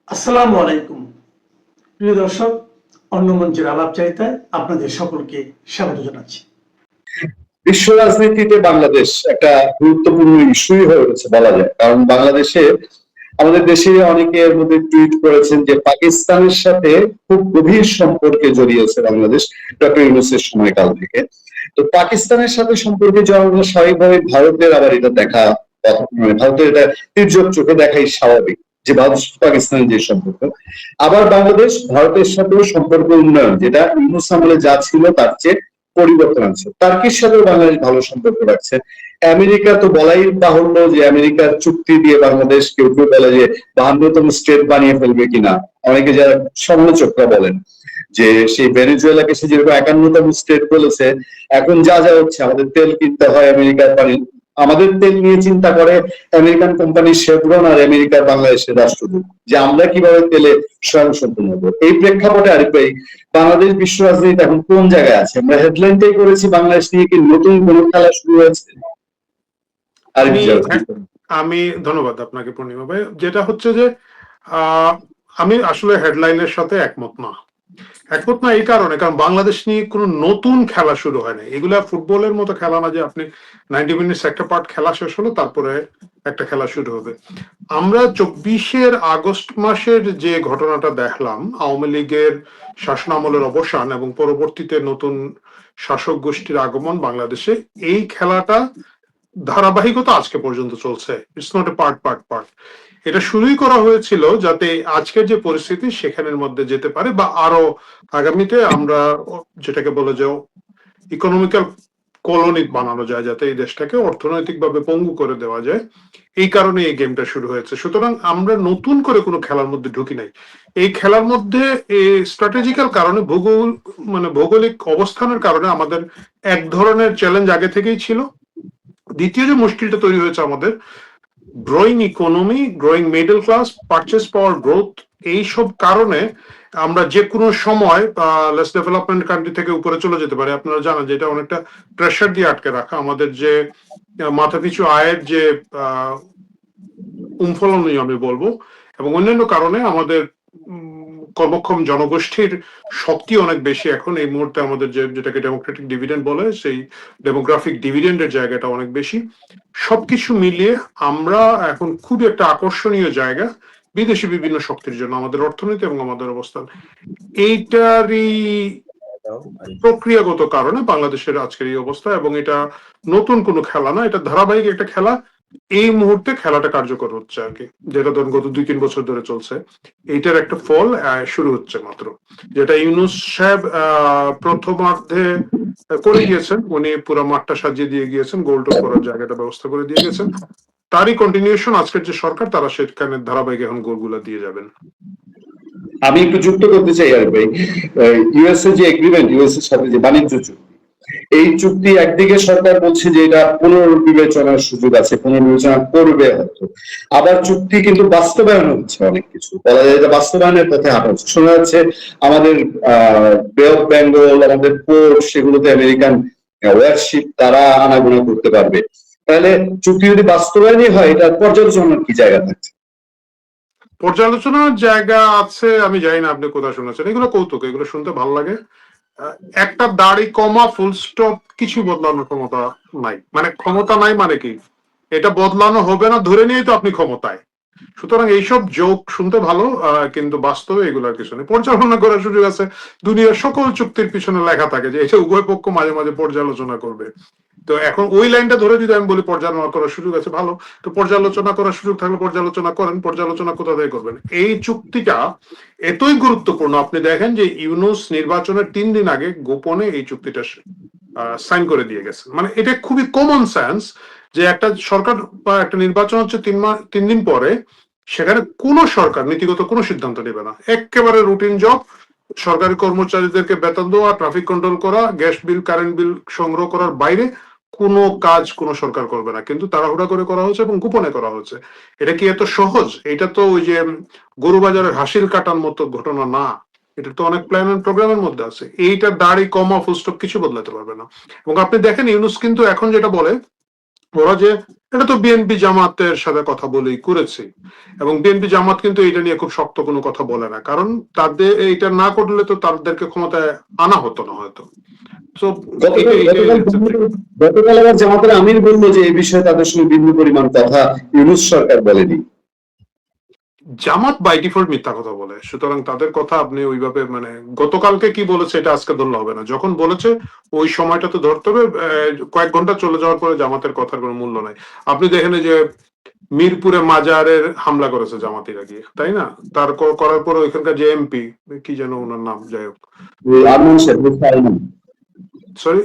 আসসালামু আলাইকুম প্রিয় দর্শক, অন্য মঞ্চের আলাপচারিতায় আপনাদের সকলকে স্বাগত জানাচ্ছি। বিশ্ব রাজনীতিতে বাংলাদেশ একটা গুরুত্বপূর্ণ ইস্যুই হয়ে উঠেছে বলা যায়, কারণ বাংলাদেশে আমাদের দেশে অনেকে এর মধ্যে টুইট করেছেন যে পাকিস্তানের সাথে খুব গভীর সম্পর্কে জড়িয়েছে বাংলাদেশ ডক্টর ইউনূসের সময়কাল থেকে। তো পাকিস্তানের সাথে সম্পর্কে জড়ানো স্বাভাবিকভাবে ভারতের আবার এটা দেখা ভারতের এটা তির্যক চোখে দেখাই স্বাভাবিক যে ভারত পাকিস্তানের যে সম্পর্ক, আবার বাংলাদেশ ভারতের সাথেও সম্পর্ক উন্নয়ন যেটা ইউনূস আমলে যা ছিল তার চেয়ে পরিবর্তন আনছে। টার্কির সাথেও বাংলাদেশ ভালো সম্পর্ক রাখছে। আমেরিকা তো বলাই বাহুল্য যে আমেরিকার চুক্তি দিয়ে বাংলাদেশ কেউ কেউ বলে যে 52তম স্টেট বানিয়ে ফেলবে কিনা। অনেকে যারা সমালোচকরা বলেন যে সেই ভেনেজুয়েলাকে সে যেরকম 51তম স্টেট বলেছে, এখন যা যা হচ্ছে আমাদের তেল কিনতে হয় আমেরিকার পানি, আমাদের তেল নিয়ে চিন্তা করে আমেরিকান কোম্পানি শেভরন আর আমেরিকার বাংলাদেশের রাষ্ট্রদূত যে আমরা কিভাবে তেলে স্বয়ংসম্পূর্ণ হবো। এই প্রেক্ষাপটে আরিফ ভাই, বাংলাদেশ বিশ্ব রাজনীতি এখন কোন জায়গায় আছে? আমরা হেডলাইনটাই করেছি বাংলাদেশ নিয়ে কি নতুন কোন খেলা শুরু হয়েছে? আমি ধন্যবাদ আপনাকে পূর্ণিমা ভাই। যেটা হচ্ছে যে আমি আসলে হেডলাইনের সাথে একমত না এই কারণে, কারণ বাংলাদেশ নিয়ে কোনো নতুন খেলা শুরু হয় না। এগুলা ফুটবলের মতো খেলা না যে আপনি 90 মিনিটস একটা পার্ট খেলা শেষ হলো তারপরে একটা খেলা শুরু হবে। আমরা 24 আগস্ট মাসের যে ঘটনাটা দেখলাম, আওয়ামী লীগের শাসনামলের অবসান এবং পরবর্তীতে নতুন শাসক গোষ্ঠীর আগমন বাংলাদেশে, এই খেলাটা ধারাবাহিকতা আজকে পর্যন্ত চলছে। It's not a part. এটা শুরুই করা হয়েছিল যাতে আজকের যে পরিস্থিতি সেখানের মধ্যে যেতে পারে, বা আরো আগামীতে আমরা যেটাকে বলে যে ইকোনমিক্যাল কলোনি বানানো যায়, যাতে এই দেশটাকে অর্থনৈতিকভাবে পঙ্গু করে দেওয়া যায়। এই কারণে এই গেমটা শুরু হয়েছে। সুতরাং আমরা নতুন করে কোনো খেলার মধ্যে ঢুকি নাই। এই খেলার মধ্যে স্ট্র্যাটেজিক্যাল কারণে ভৌগোলিক অবস্থানের কারণে আমাদের এক ধরনের চ্যালেঞ্জ আগে থেকেই ছিল। দ্বিতীয় যে মুশকিলটা তৈরি হয়েছে আমাদের, growing economy, growing middle class, purchase পাওয়ার গ্রোথ, এইসব কারণে আমরা যে কোনো সময় লেস ডেভেলপমেন্ট কান্ট্রি থেকে উপরে চলে যেতে পারি। আপনারা জানেন যে এটা অনেকটা প্রেশার দিয়ে আটকে রাখা। আমাদের যে মাথাপিছু আয়ের যে উমফলনই আমি বলবো, এবং অন্যান্য কারণে আমাদের কর্মক্ষম জনগোষ্ঠীর শক্তি অনেক বেশি এখন এই মুহূর্তে। আমাদের যেটাকে ডেমোক্রেটিক ডিভিডেন্ড বলে, সেই ডেমোগ্রাফিক ডিভিডেন্ডের জায়গাটা অনেক বেশি। সবকিছু মিলিয়ে আমরা এখন খুবই একটা আকর্ষণীয় জায়গা বিদেশি বিভিন্ন শক্তির জন্য, আমাদের অর্থনীতি এবং আমাদের অবস্থান। এইটারই প্রক্রিয়াগত কারণে বাংলাদেশের আজকের এই অবস্থা, এবং এটা নতুন কোনো খেলা না, এটা ধারাবাহিক একটা খেলা। এই মুহূর্তে খেলাটা কার্যকর হচ্ছে আর কি, যেটা ধরুন গত 2-3 বছর ধরে চলছে। এইটার একটা ফল শুরু হচ্ছে মাত্র, যেটা ইউনূস সাহেব প্রথমার্ধে করে গিয়েছেন। উনি পুরো মাঠটা সাজিয়ে দিয়ে গিয়েছেন, গোল টোল করার জায়গাটা ব্যবস্থা করে দিয়ে গেছেন। তারই কন্টিনিউশন আজকের যে সরকার, তারা সেখানে ধারাবাহিক এখন গোলগুলা দিয়ে যাবেন। আমি একটু যুক্ত করতে চাই আর ভাই, ইউএসএ যে এগ্রিমেন্ট, ইউএসএর সাথে যে বাণিজ্য চুক্তি, এই চুক্তি একদিকে সরকার বলছে যে এটা পুনর্বিবেচনার সুযোগ আছে, পুনর্বিবেচনা করবে হয়তো, আবার চুক্তি কিন্তু বাস্তবায়ন হচ্ছে অনেক কিছু, বলা যায় যে বাস্তবায়নের পথে হাঁটা হচ্ছে। শোনা যাচ্ছে আমাদের বে অফ বেঙ্গল, আমাদের পোর্ট, সেগুলোতে আমেরিকান ওয়ারশিপ তারা আনাগোনা করতে পারবে। তাহলে চুক্তি যদি বাস্তবায়নই হয়, এটার পর্যালোচনার কি জায়গা থাকছে? পর্যালোচনার জায়গা আছে, আমি জানি না আপনি কোথায় শুনেছেন। এগুলো কৌতুক, এগুলো শুনতে ভালো লাগে। একটা দাড়ি কমা ফুল স্টপ কিছু বদলানোর ক্ষমতা নাই। মানে ক্ষমতা নাই মানে কি, এটা বদলানো হবে না ধরে নিয়েই তো আপনি ক্ষমতায়। সুতরাং এইসব জোক শুনতে ভালো, কিন্তু বাস্তবে এগুলোর কিছু নেই। পর্যালোচনা করার সুযোগ আছে, দুনিয়ার সকল চুক্তির পিছনে লেখা থাকে যে এটা উভয় পক্ষ মাঝে মাঝে পর্যালোচনা করবে। তো এখন ওই লাইনটা ধরে যদি আমি বলি পর্যালোচনা করার সুযোগ আছে, ভালো। তো পর্যালোচনা করার সুযোগ থাকলে পর্যালোচনা করেন। পর্যালোচনা কোথা থেকে করবেন? এই চুক্তিটা এতই গুরুত্বপূর্ণ, আপনি দেখেন যে ইউনূস নির্বাচনের 3 দিন আগে গোপনে এই চুক্তিটা সাইন করে দিয়ে গেছে। মানে এটা খুবই কমন সেন্স যে একটা সরকার বা একটা নির্বাচন হচ্ছে 3 দিন পরে, সেখানে কোনো সরকার নীতিগত কোনো সিদ্ধান্ত নেবে না। একেবারে রুটিন জব, সরকারি কর্মচারীদেরকে বেতন দেওয়া, ট্রাফিক কন্ট্রোল করা, গ্যাস বিল কারেন্ট বিল সংগ্রহ করার বাইরে কোনো কাজ কোনো সরকার করবে না। কিন্তু তাড়াহুড়া করে করা হচ্ছে এবং গোপনে করা হচ্ছে। এটা কি এত সহজ? এটা তো ওই যে গরু বাজারের হাসিল কাটার মতো ঘটনা না, এটা তো অনেক প্ল্যান এন্ড প্রোগ্রামের মধ্যে আছে। এইটা দাড়ি কমা ফুল স্টপ কিছু বদলাতে পারবে না। এবং আপনি দেখেন ইউনূস কিন্তু এখন যেটা বলে ওরা যে এটা তো বিএনপি জামাতের সাথে কথা বলেই করেছে, এবং বিএনপি জামাত কিন্তু এটা নিয়ে খুব শক্ত কোনো কথা বলে না, কারণ তাদের এটা না করলে তো তাদেরকে ক্ষমতায় আনা হতো না হয়তো। তো গতকাল আবার জামাতের আমির বললো যে এই বিষয়ে তাদের সঙ্গে বিন্দু পরিমাণ কথা ইউনূস সরকার বলেনি। জামাত বাই ডিফল্ট মিথ্যা কথা বলে, সুতরাং তাদের কথা আপনি ওইভাবে মানে গতকালকে কি বলেছে এটা আজকে ধরলে হবে না, যখন বলেছে ওই সময়টা তো ধরতে হবে। কয়েক ঘন্টা চলে যাওয়ার পরে জামাতের কথার কোনো মূল্য নাই। আপনি দেখেন যে মিরপুরে মাজারের হামলা করেছে জামাতিরা গিয়ে, তাই না? তার করার পরে ওইখানকার যে এমপি, কি যেন ওনার নাম, যাই হোক, সরি,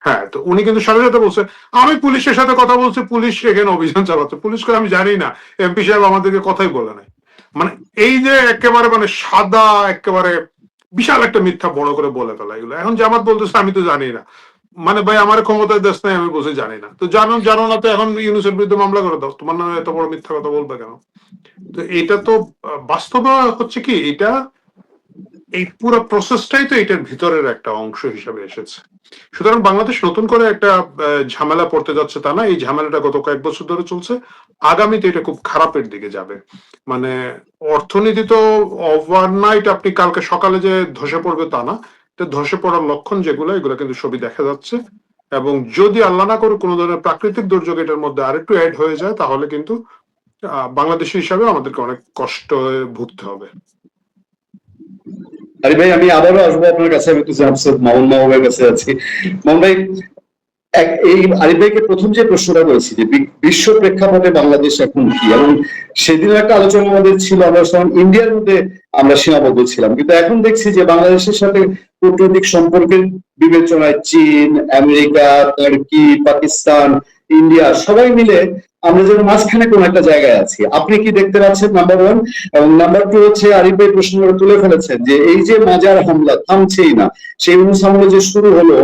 হ্যাঁ, তো উনি কিন্তু সাথে সাথে বলছে আমি পুলিশের সাথে কথা বলছি, পুলিশ এখানে অভিযান চালাচ্ছে। পুলিশ করে আমি জানি না, এমপি সাহেব আমাদেরকে কথাই বলে নাই। মানে এই যে একেবারে মানে সাদা একেবারে বিশাল একটা মিথ্যা বড় করে বলে ফেলা এগুলো। এখন জামাত বলতেছে আমি তো জানি না, মানে ভাই আমার ক্ষমতায় দেশ নাই, আমি বসে জানি না। তো জানো না তো এখন ইউনূসের বিরুদ্ধে মামলা করে দাও, তোমার নামে এত বড় মিথ্যা কথা বলবে কেন? তো এটা তো বাস্তবে হচ্ছে কি, এটা এই পুরো প্রসেসটাই তো এটার ভিতরের একটা অংশ হিসাবে এসেছে। সুতরাং বাংলাদেশ নতুন করে একটা ঝামেলা পড়তে যাচ্ছে তা না, এই ঝামেলাটা গত কয়েক বছর ধরে চলছে, আগামীতে এটা খুব খারাপের দিকে যাবে। মানে অর্থনীতি তো ওভারনাইট আপনি কালকে সকালে যে ধসে পড়বে তা না, এটা ধসে পড়ার লক্ষণ যেগুলো, এগুলো কিন্তু সবই দেখা যাচ্ছে। এবং যদি আল্লাহ না করে কোনো ধরনের প্রাকৃতিক দুর্যোগ এটার মধ্যে আরেকটু অ্যাড হয়ে যায়, তাহলে কিন্তু বাংলাদেশি হিসাবে আমাদেরকে অনেক কষ্ট ভুগতে হবে। আরে ভাই, আমি আবারও আসবো আপনার কাছে। আমি তো মামুন মাহবুবের কাছে আছি। মামুন ভাই, এই আরিফ ভাইকে প্রথম যে প্রশ্নটা করেছি যে বিশ্ব প্রেক্ষাপটে বাংলাদেশ এখন কি, এবং সেদিনও একটা আলোচনা আমাদের ছিল, আমরা ইন্ডিয়ার মধ্যে আমরা সীমাবদ্ধ ছিলাম, কিন্তু এখন দেখছি যে বাংলাদেশের সাথে কূটনৈতিক সম্পর্কের বিবেচনায় চীন, আমেরিকা, তুর্কি, পাকিস্তান, ইন্ডিয়া সবাই মিলে আমরা যেন মাঝখানে কোন একটা জায়গায় আছি। আপনি কি দেখতে পাচ্ছেন, নাম্বার ওয়ান? এবং নাম্বার টু হচ্ছে, আরিফ ভাই প্রশ্নটা তুলে ফেলেছেন যে এই যে মাজার হামলা থামছেই না, সেই অনুসারে যে শুরু হলো,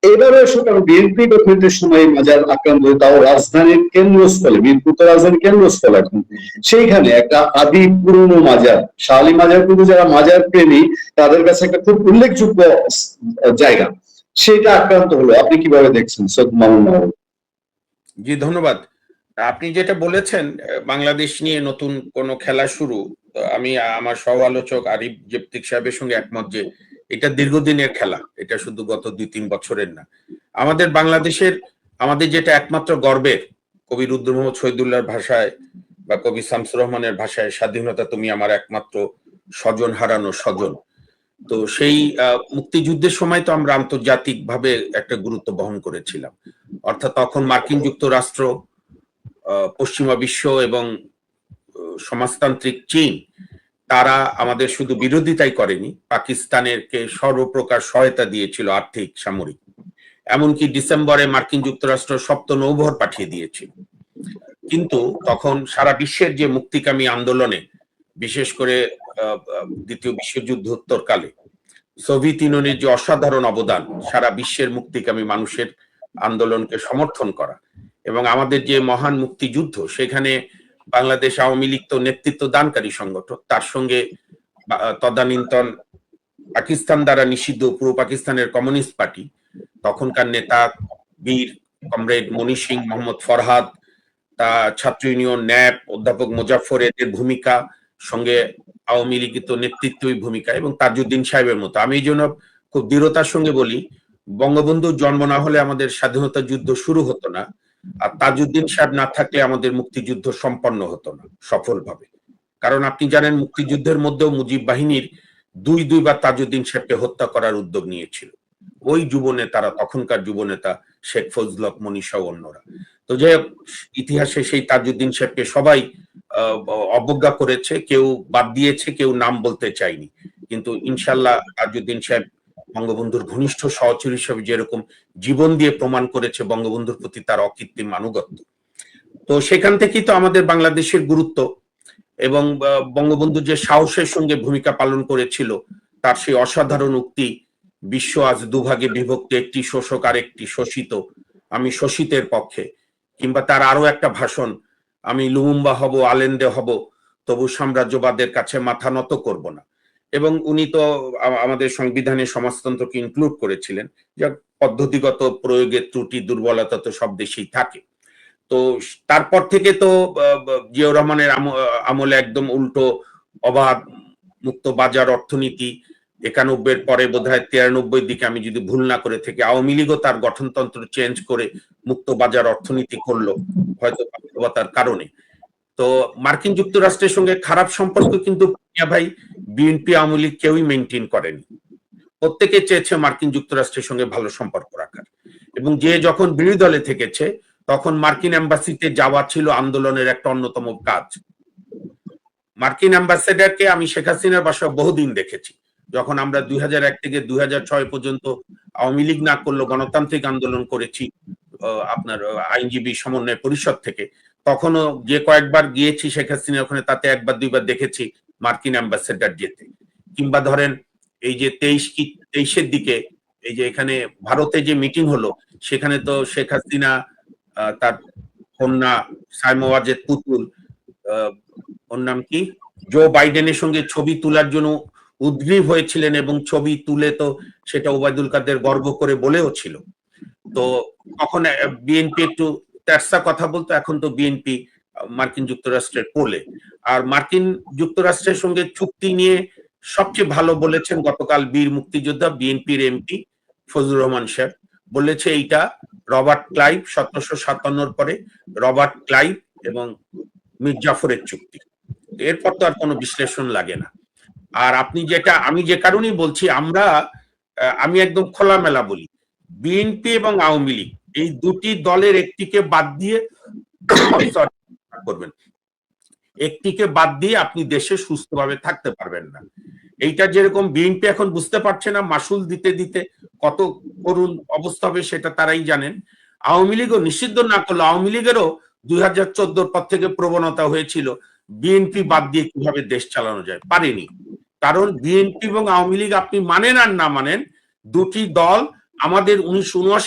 এবারে বিএনপি গঠনের সময় মাজার আক্রান্ত হয়ে, তাও রাজধানীর কেন্দ্রস্থলে, মিরপুর তো রাজধানীর কেন্দ্রস্থল এখন, সেইখানে একটা আদি পুরনো মাজার, শাহ মাজার, কিন্তু যারা মাজার প্রেমী তাদের কাছে একটা খুব উল্লেখযোগ্য জায়গা, সেটা আক্রান্ত হলো। আপনি কিভাবে দেখছেন সৈয়দ মামুন মাহবুব? জি, ধন্যবাদ। আপনি যেটা বলেছেন বাংলাদেশ নিয়ে নতুন কোন খেলা শুরু, আমি আমার সহ আলোচক আরিফ জেপ্তিক সাহেবের সঙ্গে একমত যে এটা দীর্ঘদিনের খেলা, এটা শুধু গত 2-3 বছরের না। আমাদের বাংলাদেশের, আমাদের যেটা একমাত্র গর্বের, কবি রুদ্র মোহাম্মদ শহীদুল্লাহর ভাষায় বা কবি শামসুর রহমানের ভাষায়, স্বাধীনতা তুমি আমার একমাত্র স্বজন হারানো স্বজন। তো সেই মুক্তিযুদ্ধের সময় তো আমরা আন্তর্জাতিকভাবে একটা গুরুত্ব বহন করেছিলাম। অর্থাৎ তখন মার্কিন যুক্তরাষ্ট্র, পশ্চিমা বিশ্ব এবং সমাজতান্ত্রিক চীন, তারা আমাদের শুধু বিরোধিতাই করেনি, পাকিস্তানেরকে সর্বপ্রকার সহায়তা দিয়েছিল, আর্থিক, সামরিক। এমনকি ডিসেম্বরে মার্কিন যুক্তরাষ্ট্র 7ম নৌবহর পাঠিয়ে দিয়েছিল। কিন্তু তখন সারা বিশ্বের যে মুক্তিকামী আন্দোলনে, বিশেষ করে দ্বিতীয় বিশ্বযুদ্ধোত্তরকালে সোভিয়েত ইউনিয়নের যে অসাধারণ অবদান, সারা বিশ্বের মুক্তিকামী মানুষের আন্দোলনকে সমর্থন করা, এবং আমাদের যে মহান মুক্তিযুদ্ধ, সেখানে বাংলাদেশ আওয়ামী লীগ তো নেতৃত্ব দানকারী সংগঠন, তার সঙ্গে তদানীন্তন পাকিস্তান দ্বারা নিষিদ্ধ পূর্ব পাকিস্তানের কমিউনিস্ট পার্টি, তখনকার নেতা বীর কমরেড মনি সিং, মোহাম্মদ ফরহাদ, তা ছাত্র ইউনিয়ন, ন্যাপ, অধ্যাপক মোজাফফর, এদের ভূমিকা, সঙ্গে আওয়ামী লীগ তো নেতৃত্বই ভূমিকা, এবং তাজউদ্দিন সাহেবের মতো। আমি এই জন্য খুব দৃঢ়তার সঙ্গে বলি, বঙ্গবন্ধুর জন্ম না হলে আমাদের স্বাধীনতা যুদ্ধ শুরু হতো না, আর তাজউদ্দিন সাহেব না থাকলে আমাদের মুক্তিযুদ্ধ সম্পন্ন হতো না সফলভাবে। কারণ আপনি জানেন, মুক্তিযুদ্ধের মধ্যেও মুজিব বাহিনীর দুইবার তাজউদ্দিন সাহেবকে হত্যা করার উদ্যোগ নিয়েছিল ওই যুবনেতারা, তখনকার যুবনেতা শেখ ফজল হক, মনীষা ও অন্যরা। তো যে ইতিহাসে সেই তাজউদ্দিন সাহেবকে সবাই অবজ্ঞা করেছে, কেউ বাদ দিয়েছে, কেউ নাম বলতে চায়নি। কিন্তু ইনশাল্লাহ তাজউদ্দিন সাহেব বঙ্গবন্ধুর ঘনিষ্ঠ সহচর হিসেবে যেরকম জীবন দিয়ে প্রমাণ করেছে বঙ্গবন্ধুর প্রতি তার অকৃত্রিম আনুগত্য, তো সেখান থেকেই তো আমাদের বাংলাদেশের গুরুত্ব। এবং বঙ্গবন্ধু যে সাহসের সঙ্গে ভূমিকা পালন করেছিল, তার সেই অসাধারণ উক্তি, বিশ্ব আজ দুভাগে বিভক্ত, একটি শোষক আর একটি শোষিত, আমি শোষিতের পক্ষে, কিংবা তার আরো একটা ভাষণ, আমি লুমুম্বা হব, আলেন্দে হব, তবু সাম্রাজ্যবাদের কাছে মাথা নত করব না। এবং উনি তো আমাদের সংবিধানে সমাজতন্ত্রকে ইনক্লুড করেছিলেন। পদ্ধতিগত প্রয়োগের ত্রুটি দুর্বলতা তো সব দেশেই থাকে। তো তারপর থেকে তো জিয়াউর রহমানের আমলে একদম উল্টো অবাধ মুক্ত বাজার অর্থনীতি, 91-এর পরে বোধহয় 93-র দিকে আমি যদি ভুল না করে থাকি, আওয়ামী লীগও তার গঠনতন্ত্র চেঞ্জ করে মুক্ত বাজার অর্থনীতি করলো, হয়তো বাস্তবতার কারণে। তো মার্কিন যুক্তরাষ্ট্রের সঙ্গে খারাপ সম্পর্ক কিন্তু ভাই বিএনপি আওয়ামী লীগ কেউই মেনটেন করেনি। প্রত্যেকে চেয়েছে মার্কিন যুক্তরাষ্ট্রের সঙ্গে ভালো সম্পর্ক রাখার, এবং যে যখন বিরোধী দলে থেকেছে তখন মার্কিন এম্বাসিতে যাওয়া ছিল আন্দোলনের একটা অন্যতম কাজ। মার্কিন অ্যাম্বাসেডারকে আমি শেখ হাসিনার বাসায় বহুদিন দেখেছি। যখন আমরা 2001 থেকে 2006 পর্যন্ত আওয়ামী লীগ না করলেও গণতান্ত্রিক আন্দোলন করেছি আপনার আইনজীবী সমন্বয় পরিষদ থেকে, তখনও যে কয়েকবার গিয়েছি শেখ হাসিনা ওখানে, তাতে একবার দুইবার দেখেছি মার্কিন অ্যাম্বাসেডার যেতে। কিংবা ধরেন এই যে 23-এর দিকে এই যে এখানে ভারতে যে মিটিং হলো, সেখানে তো শেখ হাসিনা তার কন্যা সাইমা ওয়াজেদ পুতুল, ওর নাম কি, জো বাইডেনের সঙ্গে ছবি তোলার জন্য উদ্গ্রীব হয়েছিলেন, এবং ছবি তুলে তো সেটা ওবায়দুল কাদের গর্ব করে বলেও ছিল। তো তখন বিএনপি একটু তেরসা কথা বলতো, এখন তো বিএনপি মার্কিন যুক্তরাষ্ট্রের কোলে। আর মার্কিন যুক্তরাষ্ট্রের সঙ্গে চুক্তি নিয়ে সবচেয়ে ভালো বলেছেন গতকাল বীর মুক্তিযোদ্ধা বিএনপির এমপি ফজলুর রহমান সাহেব, বলেছে এইটা রবার্ট ক্লাইভ 1757-র পরে রবার্ট ক্লাইভ এবং মীর জাফরের চুক্তি, এরপর তো আর কোনো বিশ্লেষণ লাগে না। আর আপনি যেটা, আমি যে কারণেই বলছি, আমি একদম খোলামেলা বলি, বিএনপি এবং আওয়ামী লীগ এই দুটি দলের একটিকে বাদ দিয়ে করবেন, একটিকে বাদ দিয়ে আপনি দেশে সুস্থভাবে থাকতে পারবেন না। এইটা যেরকম বিএনপি এখন বুঝতে পারছে না, মাসুল দিতে দিতে কত করুণ অবস্থা হবে সেটা তারাই জানেন। আওয়ামী লীগও নিষিদ্ধ না করলো, আওয়ামী লীগেরও 2014 পর থেকে প্রবণতা হয়েছিল বিএনপি বাদ দিয়ে কিভাবে দেশ চালানো যায়, পারেনি। কারণ বিএনপি এবং আওয়ামী লীগ আপনি মানেন আর না মানেন, দুটি দল আমাদের 1979